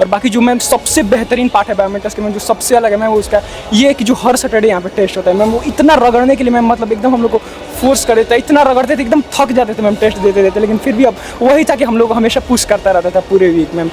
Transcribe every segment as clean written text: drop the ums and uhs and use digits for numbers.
और बाकी जो मैम सबसे बेहतरीन पार्ट है बायोमेट्रिक्स के, मैम जो सबसे अलग है मैम वो उसका ये है कि जो हर सैटरडे यहाँ पे टेस्ट होता है मैम, वो इतना रगड़ने के लिए मैम मतलब एकदम हम लोग को फोर्स कर देता है, इतना रगड़ते थे एकदम थक जाते थे मैम टेस्ट देते देते, लेकिन फिर भी अब वही था कि हम लोग को हमेशा पुश करता रहता था पूरे वीक मैम।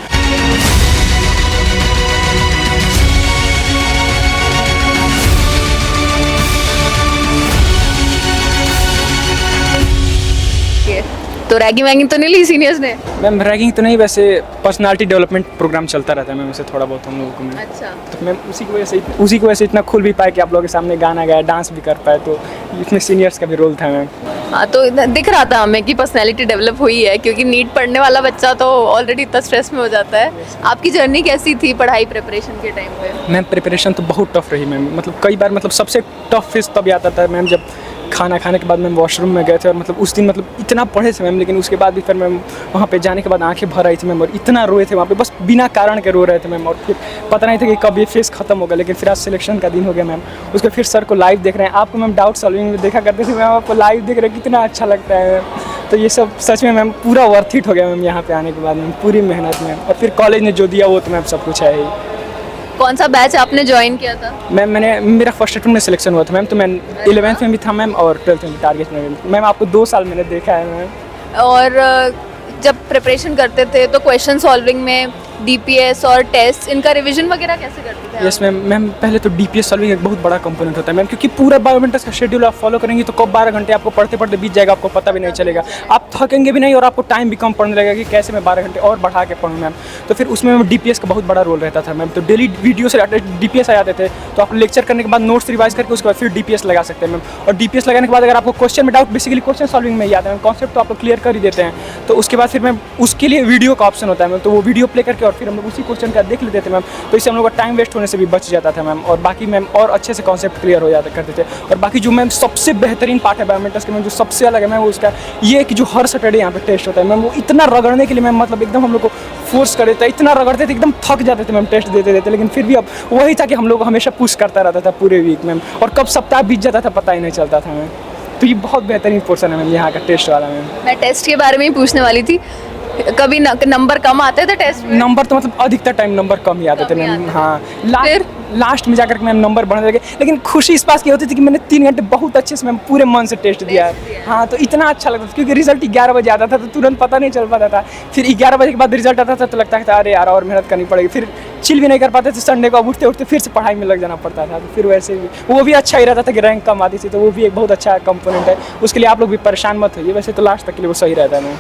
तो रैगिंग वैगिंग तो नहीं ली सीनियर्स ने? मैम रैगिंग तो नहीं, वैसे पर्सनालिटी डेवलपमेंट प्रोग्राम चलता रहता है मैम, वैसे थोड़ा बहुत हम लोगों को मैम। अच्छा। तो मैम उसी की वजह से इतना खुल भी पाए कि आप लोगों के सामने गाना गाया, डांस भी कर पाए, तो इसमें सीनियर्स का भी रोल था मैम। हाँ, तो दिख रहा था हमें कि पर्सनैलिटी डेवलप हुई है, क्योंकि नीट पढ़ने वाला बच्चा तो ऑलरेडी इतना स्ट्रेस में हो जाता है। आपकी जर्नी कैसी थी पढ़ाई प्रिपरेशन के टाइम पे? मैम प्रिपरेशन तो बहुत टफ रही मैम, मतलब कई बार मतलब सबसे टफ फेज तब आता था मैम जब खाना खाने के बाद मैम वॉशरूम में गए थे, और मतलब उस दिन मतलब इतना पढ़े थे मैम, लेकिन उसके बाद भी फिर मैम वहाँ पे जाने के बाद आंखें भर आई थी मैम, और इतना रोए थे वहाँ पे, बस बिना कारण के रो रहे थे मैम, और फिर पता नहीं था कि कब ये फेज खत्म होगा, लेकिन फिर आज सिलेक्शन का दिन हो गया मैम। उसके फिर सर को लाइव देख रहे हैं, आपको मैम डाउट सॉल्विंग में देखा करते थे मैम, आपको लाइव देख रहे हैं, कितना अच्छा लगता है मैम। तो ये सब सच में मैम पूरा वर्थ इट हो गया मैम यहाँ पे आने के बाद मैम, पूरी मेहनत मैम, और फिर कॉलेज ने जो दिया वो तो मैम सब कुछ है ही। कौन सा बैच आपने ज्वाइन किया था? मैम मेरा फर्स्ट अटेम्प्ट में सिलेक्शन हुआ था मैम, तो मैं 11th में भी था मैम और 12th में भी टारगेट में भी। मैम आपको 2 साल मैंने देखा है मैम। और जब प्रिपरेशन करते थे तो क्वेश्चन सॉल्विंग में डीपीएस और टेस्ट, इनका रिवीजन वगैरह कैसे करते थे? यस मैम, पहले तो डीपीएस सॉल्विंग एक बहुत बड़ा कंपोनेंट होता है मैम, क्योंकि पूरा बायोमेट्रिक्स का शेड्यूल आप फॉलो करेंगे तो कब 12 घंटे आपको पढ़ते पढ़ते बीत जाएगा, आपको पता भी नहीं चलेगा, आप थकेंगे भी नहीं, और आपको टाइम भी कम पड़ने लगेगा कि कैसे मैं 12 घंटे और बढ़ा के पढ़ूँ मैम। तो फिर उसमें मैम डीपीएस का बहुत बड़ा रोल रहता था मैम, तो डेली वीडियो से डीपीएस आ जाते थे, तो आप लेक्चर करने के बाद नोट्स रिवाइज करके उसके बाद फिर डीपीएस लगा सकते हैं मैम। और डीपीएस लगाने के बाद अगर आपको क्वेश्चन में डाउट, बेसिकली क्वेश्चन सॉल्विंग में ही आता है मैम, कॉन्सेप्ट तो आप लोग क्लियर कर ही देते हैं, तो उसके बाद फिर मैम उसके लिए वीडियो का ऑप्शन होता है मैम, तो वो वीडियो प्ले करके और फिर हम लोग उसी क्वेश्चन का देख लेते थे मैम, तो इससे हम लोग का टाइम वेस्ट होने से भी बच जाता था मैम, और बाकी मैम और अच्छे से कॉन्सेप्ट क्लियर हो जाते करते थे। और बाकी जो मैम सबसे बेहतरीन पार्ट है बायोमेट्रिक्स के, मैम जो सबसे अलग है मैम वो उसका ये है कि जो हर सैटरडे यहाँ पे टेस्ट होता है मैम, वो इतना रगड़ने के लिए मैम मतलब एकदम हम लोग को फोर्स कर देता है, इतना रगड़ते थे एकदम थक जाते थे मैम टेस्ट देते देते, लेकिन फिर भी अब वही था कि हम लोग हमेशा पुश करता रहता था पूरे वीक मैम, और कब सप्ताह बीत जाता था पता ही नहीं चलता था मैम। तो ये बहुत बेहतरीन पोर्सन है मैम यहाँ का टेस्ट वाला मैम। मैं टेस्ट के बारे में ही पूछने वाली थी, कभी नंबर कम आते थे टेस्ट में? नंबर तो मतलब अधिकतर टाइम नंबर कम ही आते थे मैम। हाँ, लास्ट में जाकर के मैम नंबर बढ़ने लगे, लेकिन खुशी इस बात की होती थी कि मैंने 3 घंटे बहुत अच्छे से मैम पूरे मन से टेस्ट दिया है। हाँ, तो इतना अच्छा लगता था, क्योंकि रिजल्ट 11 बजे आता था तो तुरंत पता नहीं चल पाता था, फिर 11 बजे के बाद रिजल्ट आता था तो लगता था अरे यार और मेहनत करनी पड़ेगी, फिर चिल भी नहीं कर पाते थे, संडे को उठते उठते फिर से पढ़ाई में लग जाना पड़ता था, तो फिर वैसे भी वो भी अच्छा ही रहता था कि रैंक कम आती थी, तो वो भी एक बहुत अच्छा कंपोनेंट है, उसके लिए आप लोग भी परेशान मत होइए, वैसे तो लास्ट तक के लिए वो सही रहता है मैम।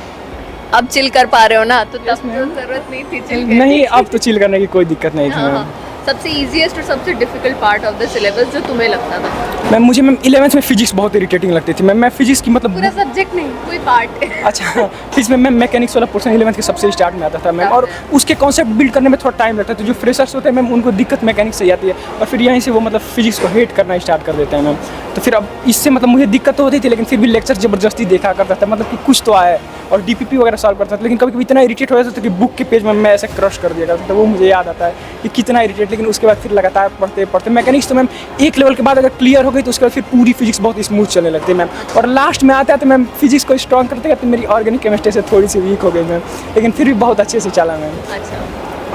अब चिल कर पा रहे हो ना, तो तब तो जरूरत नहीं थी चिल करने नहीं, अब तो चिल करने की कोई दिक्कत नहीं थी मैम। सबसे इजीएस्ट और सबसे difficult part of the syllabus जो तुम्हें लगता था? मैम मुझे मैम 11th में फिजिक्स बहुत इरिटेटिंग लगती थी मैम, मैं फिजिक्स की मतलब पूरा सब्जेक्ट नहीं, कोई पार्ट। अच्छा, फिर मैम मैकेनिक्स वाला पोर्शन 11th के सबसे स्टार्ट में आता था मैम, और उसके कॉन्सेप्ट बिल्ड करने में थोड़ा टाइम लगता है, तो जो फ्रेशर्स होते हैं मैम उनको दिक्कत मैकेनिक्स से आती है, और फिर यहीं से वो मतलब फिजिक्स को हेट करना स्टार्ट कर देते हैं मैम। तो फिर अब इससे मतलब मुझे दिक्कत तो होती थी, लेकिन फिर भी लेक्चर ज़बरदस्ती देखा करता था, मतलब कि कुछ तो आया, और डीपीपी वगैरह सॉल्व करता था, लेकिन कभी कभी इतना इरिटेट हो जाता था कि बुक के पेज में मैं ऐसे क्रश कर दिया करता था, वो मुझे याद आता है कि कितना इरिटेट। लेकिन उसके बाद फिर लगातार पढ़ते पढ़ते मैकेनिक्स तो मैम एक लेवल के बाद अगर क्लियर हो गई तो उसके बाद फिर पूरी फिजिक्स बहुत स्मूथ चलने लगती है मैम, और लास्ट में आता है तो मैम फिजिक्स को स्ट्रॉन्ग करते करते मेरी ऑर्गेनिक केमिस्ट्री से थोड़ी सी वीक हो गई मैम, लेकिन फिर भी बहुत अच्छे से चला मैम। अच्छा।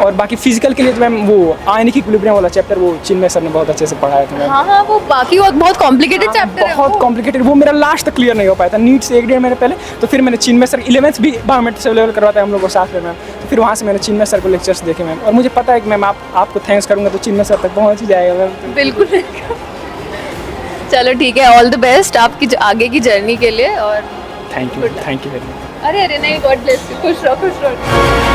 और बाकी फिजिकल के लिए तो मैम वो आयनिक इक्विलिब्रियम वाला चैप्टर वो चिन्मय सर ने बहुत अच्छे से पढ़ाया था मैम। हाँ, वो बाकी बहुत कॉम्प्लिकेटेड चैप्टर है, बहुत कॉम्प्लिकेटेड, वो मेरा लास्ट तक क्लियर नहीं हो पाया था, नीट से 1 महीने पहले, तो फिर मैंने चिन्मय सर 11th भी बायोमेट्रिक्स अवेलेबल करवाता है हम लोग को साथ में मैम, तो फिर वहाँ से मैंने चिन्मय सर को लेक्चर्स देखे मैम, और मुझे पता है कि मैम आपको थैंक्स करूँगा तो चिन्मय सर तक पहुँच ही जाएगा मैम। बिल्कुल। चलो ठीक है, ऑल द बेस्ट आपकी आगे की जर्नी के लिए, और थैंक यू वेरी मच। अरे नहीं, गॉड ब्लेस यू, खुश रहो खुश रहो।